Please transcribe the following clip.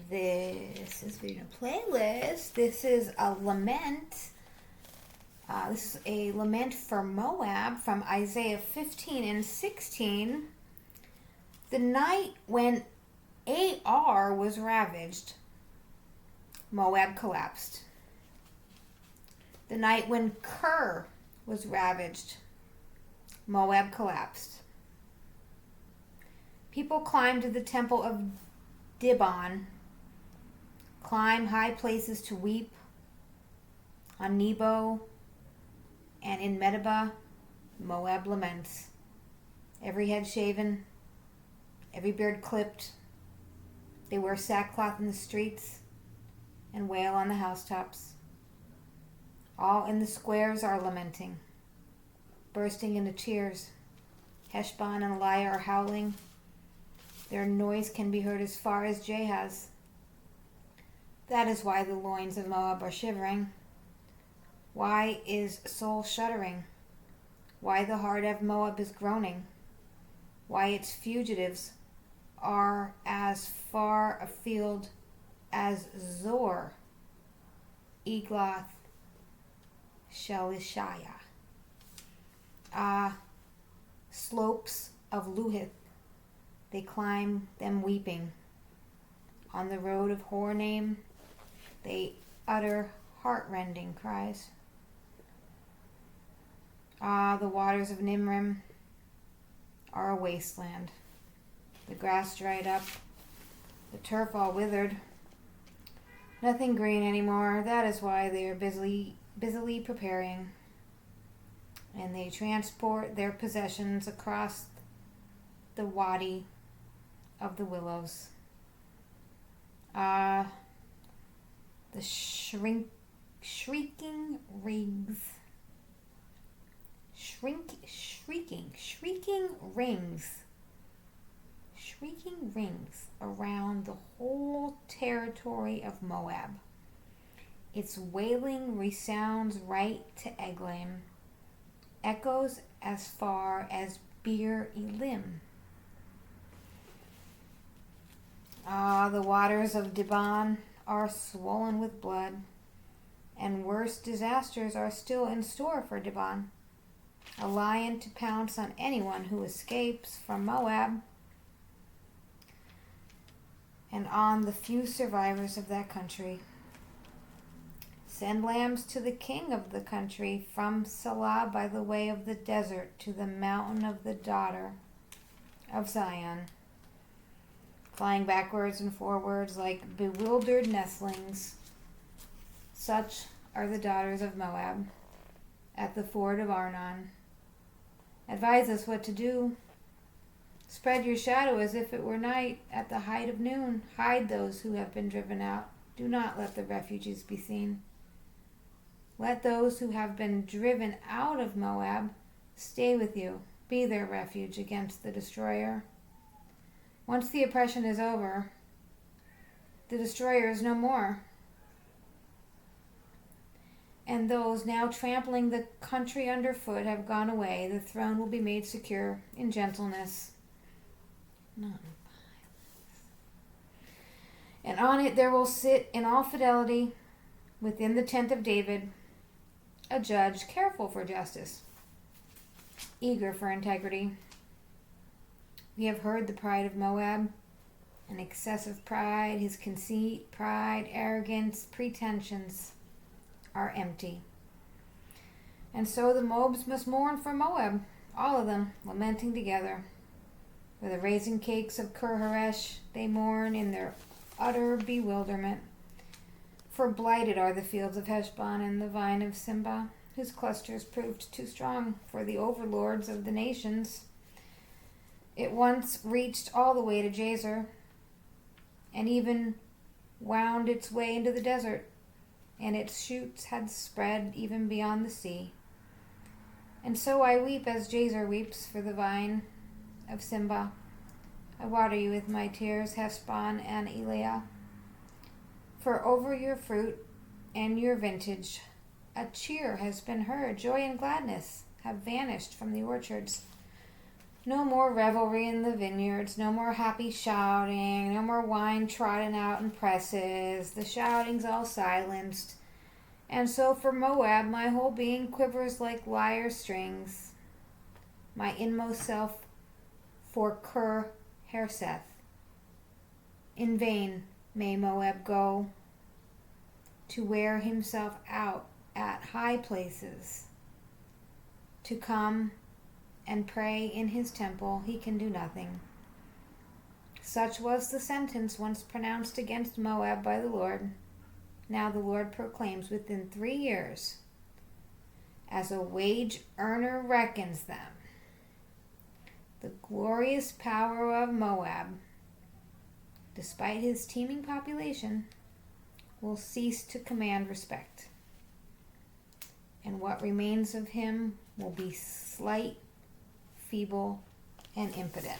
This is reading a playlist. This is a lament. This is a lament for Moab from Isaiah 15 and 16. The night when Ar was ravaged, Moab collapsed. The night when Kir was ravaged, Moab collapsed. People climbed to the temple of Dibon, climb high places to weep. On Nebo and in Medeba, Moab laments. Every head shaven, every beard clipped. They wear sackcloth in the streets and wail on the housetops. All in the squares are lamenting, bursting into tears. Heshbon and Eliah are howling. Their noise can be heard as far as Jahaz. That is why the loins of Moab are shivering. Why is soul shuddering? Why the heart of Moab is groaning? Why its fugitives are as far afield as Zor, Egloth, Shelishiyah. Slopes of Luhith, they climb them weeping. On the road of Horonaim, they utter heart-rending cries. The waters of Nimrim are a wasteland. The grass dried up, the turf all withered. Nothing green anymore. That is why they are busily preparing. And they transport their possessions across the wadi of the willows. The shrieking rings around the whole territory of Moab. Its wailing resounds right to Eglaim, echoes as far as Beer Elim. The waters of Dibon are swollen with blood, and worse disasters are still in store for Dibon, a lion to pounce on anyone who escapes from Moab, and on the few survivors of that country. Send lambs to the king of the country from Salah by the way of the desert to the mountain of the daughter of Zion, flying backwards and forwards like bewildered nestlings. Such are the daughters of Moab at the ford of Arnon. Advise us what to do. Spread your shadow as if it were night at the height of noon. Hide those who have been driven out. Do not let the refugees be seen. Let those who have been driven out of Moab stay with you. Be their refuge against the destroyer. Once the oppression is over, the destroyer is no more. And those now trampling the country underfoot have gone away. The throne will be made secure in gentleness, not in violence. And on it there will sit in all fidelity, within the tent of David, a judge careful for justice, eager for integrity. We have heard the pride of Moab, an excessive pride, his conceit, pride, arrogance, pretensions are empty. And so the Moabs must mourn for Moab, all of them lamenting together. For the raisin cakes of Kir-Haresh they mourn in their utter bewilderment. For blighted are the fields of Heshbon and the vine of Simba, whose clusters proved too strong for the overlords of the nations. It once reached all the way to Jazer, and even wound its way into the desert, and its shoots had spread even beyond the sea. And so I weep as Jazer weeps for the vine of Simba. I water you with my tears, Heshbon and Eliah. For over your fruit and your vintage, a cheer has been heard. Joy and gladness have vanished from the orchards. No more revelry in the vineyards, no more happy shouting, no more wine trodden out in presses, the shouting's all silenced. And so for Moab, my whole being quivers like lyre strings, my inmost self for Ker Hareseth. In vain may Moab go to wear himself out at high places, to come and pray in his temple. He can do nothing. Such was the sentence once pronounced against Moab by the Lord. Now the Lord proclaims, within 3 years, as a wage earner reckons them, the glorious power of Moab, despite his teeming population, will cease to command respect. And what remains of him will be slight, feeble, and impotent.